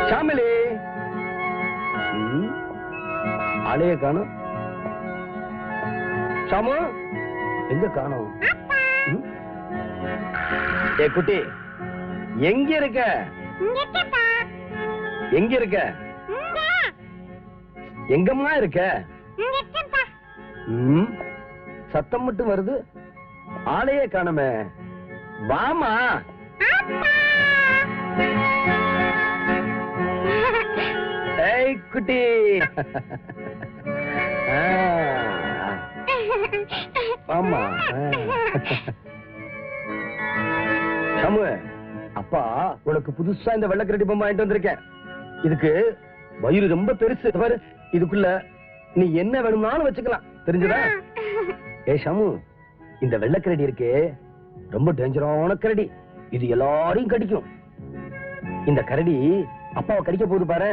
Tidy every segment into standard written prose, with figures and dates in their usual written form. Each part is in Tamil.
ஷாமிலி ஆளைய காணோம். ஷாமு எங்க காணோம்? ஏ குட்டி எங்க இருக்க? எங்க இருக்க? எங்கம்மா இருக்க? சத்தம் மட்டும் வருது, ஆளையே காணமே. வாமா. ஏய் குட்டி. ஆமா. சமு, அப்பா உனக்கு புதுசா இந்த வெள்ளக்கரடி பொம்மை வாங்கிட்டு வந்திருக்கேன். இதுக்கு வயிறு ரொம்ப பெருசு பாரு. இதுக்குள்ள நீ என்ன வேணும்னாலும் வச்சுக்கலாம், தெரிஞ்சதா? ஏ ஷமு, இந்த வெள்ளக்கரடி இருக்கே ரொம்ப டேஞ்சரான கரடி. இது எல்லாரையும் கடிக்கும். இந்த கரடி அப்பாவை கடிக்க போகுது பாரு.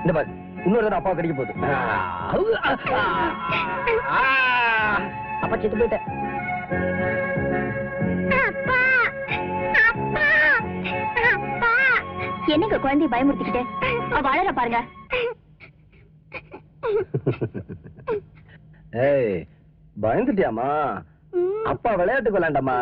இந்த பாரு, இன்னொரு தடவை அப்பாவை கடிக்க போகுது. அப்பா செத்து போயிட்ட. என்னங்க குழந்தைய பயமுறுத்திக்கிட்டு வளர பாருங்க. ஏய் பயந்துட்டியாமா? அப்பா விளையாட்டுக்கு விளையாண்டாமா?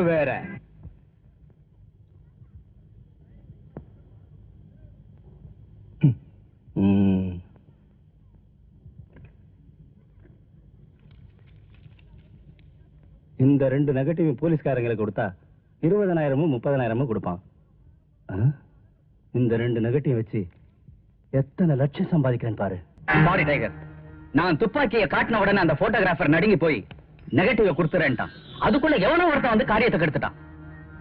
வேற இந்த 2 நெகட்டிவ் போலீஸ்காரங்களுக்கு கொடுத்தா 20,000 30,000 கொடுப்பான். இந்த 2 நெகட்டிவ் வச்சு எத்தனை லட்சம் சம்பாதிக்கிறேன் பாரு. சாரி டைகர், நான் துப்பாக்கியை காட்டின உடனே அந்த போட்டோகிராஃபர் நடுங்கி போய் நெகட்டிவ் கொடுத்துறேன்ட்டான். அதுக்குள்ள எவனோ ஒருத்தன் வந்து காரியத்தை கெடுத்துட்டான்.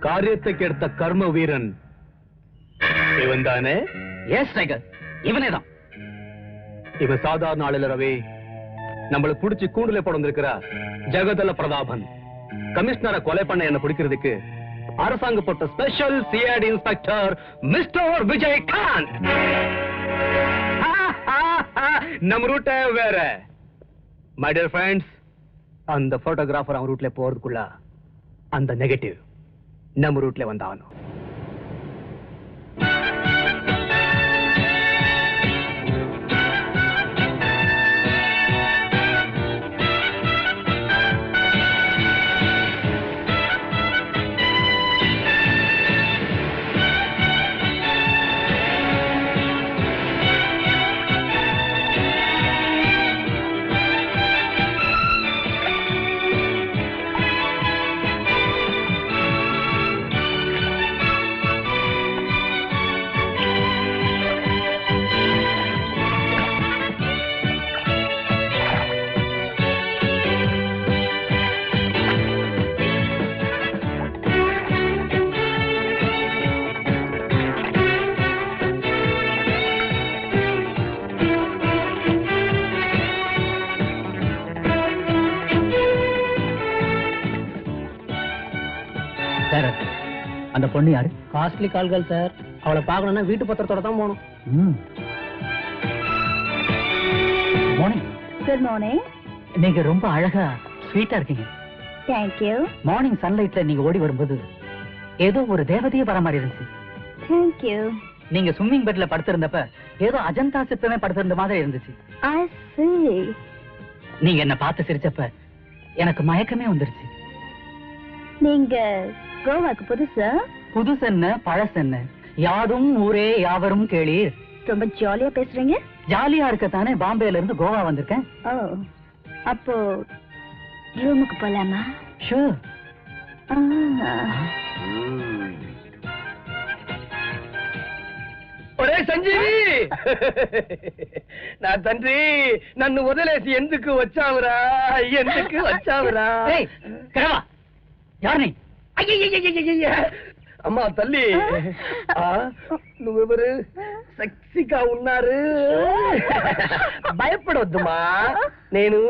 காரியத்தை கெடுத்த கர்ம வீரன் இவன் தானே? எஸ் டைகர், இவனே தான். இவன் சாதாரண ஆள் இல்ல ரவி. நம்மளை புடிச்சு கூண்டுல போட ஜெகதல பிரதாபன் கமிஷனரை கொலை பண்ண என்ன பிடிக்கிறதுக்கு அரசாங்க போட்ட special CID inspector mister Vijayakanth. நம்ம ரூட்ட வேற. மை டியர் ஃப்ரெண்ட்ஸ், அந்த போட்டோகிராஃபர் அவன் ரூட்ல போறதுக்குள்ள அந்த நெகட்டிவ் நம்ம ரூட்ல வந்தானோ. அந்த பொண்ணு யாரு? காஸ்ட்லி கால்கள் சார். அவளை பார்க்கணும்னா வீட்டு பத்திரத்தோட தான் போகணும். மார்னிங். Good morning. நீங்க ரொம்ப அழகா ஸ்வீட்டா இருக்கீங்க. Thank you. மார்னிங் சன்லைட்ல நீங்க ஓடி வரும்போது ஏதோ ஒரு தேவதையே வர மாதிரி இருந்துச்சு. Thank you. நீங்க ஸ்விம்மிங் பெட்ல படுத்திருந்தப்ப ஏதோ அஜந்தா சிற்பமே படுத்திருந்த மாதிரி இருந்துச்சு. I see. நீங்க என்ன பார்த்து சிரிச்சப்ப எனக்கு மயக்கமே வந்துருச்சு. நீங்க கோவாக்கு புதுசா? புதுசென்ன பழசென்ன, யாதும் ஊரே யாவரும் கேளீர். ரொம்ப ஜாலியா பேசுறீங்க. ஜாலியா இருக்கத்தானே பாம்பேல இருந்து கோவா வந்திருக்கேன். ஓ, அப்போ ரூமுக்கு போலாமா? ஷூர். ఒరే సంజీవి, నా తండ్రి నన్ను వదిలేసి ఎందుకు వచ్చావురా? ఎందుకు వచ్చావురా? யார் நீ? అయ్యయ్యయ్యయ్యయ్య! అమ్మా తల్లి, నువ్వెవరు? సెక్సీగా ఉన్నారు. భయపడొద్దుమా, నేను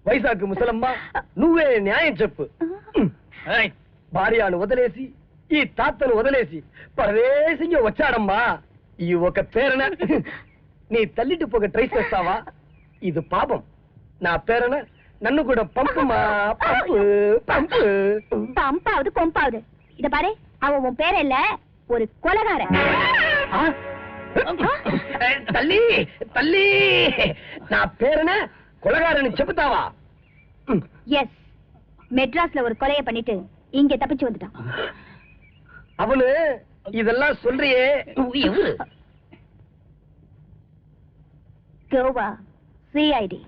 వైశాఖ ముసలమ్మ, నువ్వే న్యాయం చెప్పు. భార్యను వదిలేసి ఈ తాతను వదిలేసి పరదేశంగా వచ్చాడమ్మా. ఈ ఒక పేరన నీ తల్లిటి పోక ట్రై చేస్తావా? ఇది పాపం. నా పేరన నన్ను కూడా పంపుమా, పంపు పంపు. பம்பாவது கொம்பாவது, இத பாரு, அவன் உன் பேர் இல்ல, ஒரு கொலகாரன். తల్లి తల్లి, నా పేరన கொலகாரன்னு చెబుతావా? எஸ், மெட்ராஸ்ல ஒரு கொலையை பண்ணிட்டு இங்க தப்பிச்சு வந்துட்டான். அவனு இதெல்லாம் சொல்றியே, கோவா சிஐடி.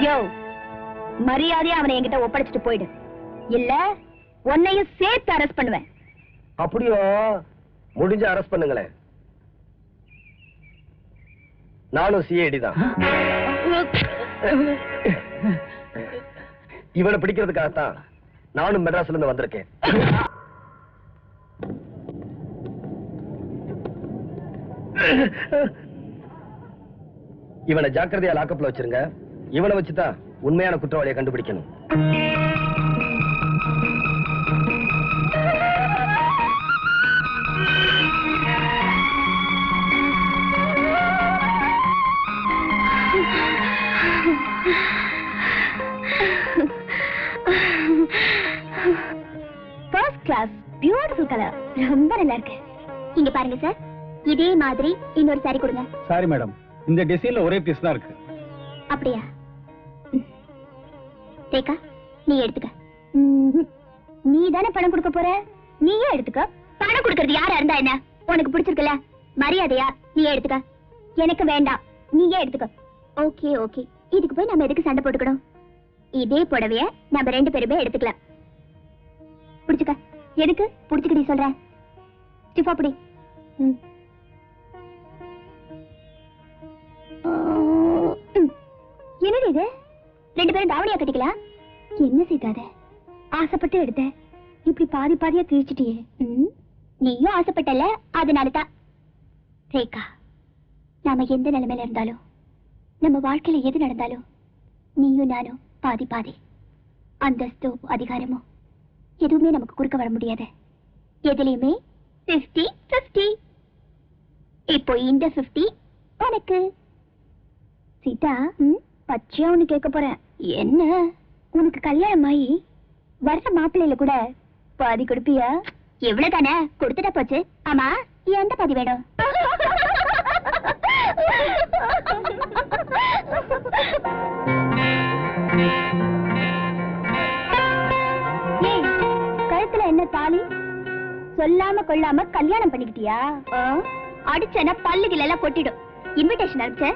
யோ, மரியாதையா அவனை என்கிட்ட ஒப்படைச்சிட்டு போயிடு, இல்ல உன்னையும் சேர்த்து அரெஸ்ட் பண்ணுவேன். அப்படியோ? முடிஞ்ச அரெஸ்ட் பண்ணுங்களேன். நானும் சிஐடி தான். இவனை பிடிக்கிறதுக்காகத்தான் நானும் மெட்ராஸ்ல இருந்து வந்திருக்கேன். இவனை ஜாக்கிரதையா லாக்கப்ல வச்சிருங்க. இவனை வச்சுதான் உண்மையான குற்றவாளியை கண்டுபிடிக்கணும். ஃபர்ஸ்ட் கிளாஸ், பியூட்டிஃபுல் கலர், ரொம்ப நல்லா இருக்கு. இங்க பாருங்க சார், இதே மாதிரி இன்னொரு சாரி கொடுங்க. சாரி மேடம், இந்த டிசைன்ல ஒரே பீஸ் தான் இருக்கு. அப்படியா? ரேகா, நீ எடுத்துக்க. நீ தானே பணம் கொடுக்க போற, நீயே எடுத்துக்க. பணம் கொடுக்கறது யாரா இருந்தா என்ன, உனக்கு பிடிச்சிருக்கல, மரியாதையா நீ எடுத்துக்க. எனக்கு வேண்டாம், நீயே எடுத்துக்க. ஓகே ஓகே, இதுக்கு போய் நம்ம எதுக்கு சண்டை போட்டுக்கணும்? இதே புடவைய நம்ம 2 பேருமே எடுத்துக்கலாம். புடிச்சுக்க. எதுக்கு புடிச்சுக்கடி சொல்ற? ஸ்டிஃபா புடி. என்னடி இது, 2 பேரும் தாவணியா கட்டிக்கலாம்? என்ன செய்தாத, ஆசைப்பட்டு எடுத்த, இப்படி பாதி பாதியா கிழிச்சிட்டியே. நீயும் ஆசைப்பட்டல, அதனாலதான். ரேகா, நாம எந்த நிலைமையில இருந்தாலும், நம்ம வாழ்க்கையில எது நடந்தாலும், நீயும் நானும் பாதி பாதி. அந்தஸ்தோ அதிகாரமோ எதுவுமே நமக்கு குறுக்க வர முடியாது. எதுலயுமே 50-50. இப்போ இந்த 50 உனக்கு. சீதா, பச்சையா ஒண்ணு கேட்க போறேன். என்ன? உனக்கு கல்யாணம் ஆகி வர்ற மாப்பிள்ளையில கூட பாதி கொடுப்பியா? எவ்வளவுதானே, கொடுத்துட்டா போச்சு. ஆமா, எந்த பாதி வேணும்? கழுத்துல என்ன தாலி? சொல்லாம கொள்ளாம கல்யாணம் பண்ணிக்கிட்டியா? அடிச்சனா பல்லுகள் எல்லாம் கொட்டிடும். இன்விடேஷன் அனுப்பிச்ச,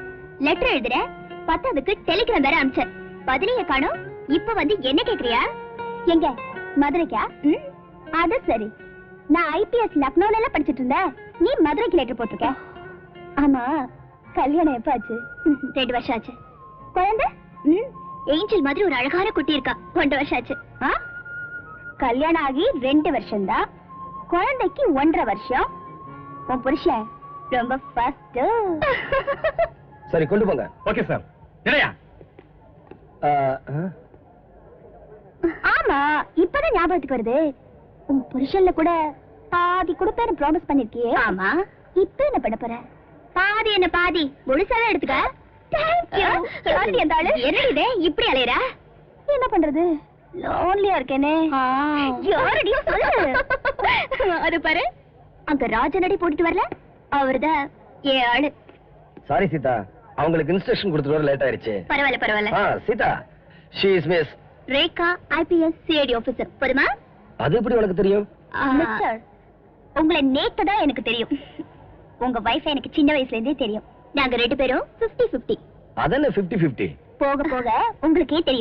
லெட்டர் எழுதுற, 10க்கு டெலிகிராம் வேற அனுப்பிச்ச, பதிலையே காணோம். இப்ப வந்து என்ன கேக்குறியா? எங்க மதுரைக்கா? அது சரி, நான் ஐபிஎஸ் லக்னோல எல்லாம் படிச்சிட்டு இருந்தேன், நீ மதுரைக்கு லெட்டர் போட்டிருக்க. ஆமா, கல்யாணம் எப்ப ஆச்சு? 2 வருஷம் ஆச்சு. குழந்தை? ஏஞ்சல் மாதிரி ஒரு அழகான குட்டி இருக்கா, 1 வருஷம் ஆச்சு. கல்யாணம் ஆகி 2 வருஷம் தான், குழந்தைக்கு 1.5 வருஷம். உன் புருஷன் ரொம்ப ஃபாஸ்ட். சரி, கொண்டு போங்க. Okay sir. இல்லையா? ஆமா, இப்பதான் ஞாபகத்துக்கு வருது. உன் புருஷன்ல கூட பாதி கொடுப்பேன்னு ப்ராமிஸ் பண்ணிருக்கியே. ஆமா, இப்ப என்ன பண்ண போற? பாதி என்ன பாதி, முழுசாவே எடுத்துக்க. என்னடி இப்படி அலையற? என்ன பண்றது, லோன்லியா இருக்கேனே. யாரடி சொல்லு? அது பாரு, அங்க ராஜனடி போட்டுட்டு வரல, அவர்தான் ஏன் ஆளு. சாரி சீதா, அவங்களுக்கு இன்ஸ்ட்ரக்ஷன் கொடுத்துட்டு வர லேட் ஆயிருச்சு. பரவாயில்ல பரவாயில்ல. Sita, she is miss. Rekha, IPS CID officer. போதுமா? அது எப்படி உனக்கு தெரியும்? மிஸ்டர், உங்களை நேத்து தான் எனக்கு தெரியும். உங்க வைஃப் எனக்கு சின்ன வயசுல இருந்தே தெரியும். நாங்க 2 பேரும் 50-50. அதென்ன 50-50? போக போக உங்களுக்கே தெரியும்.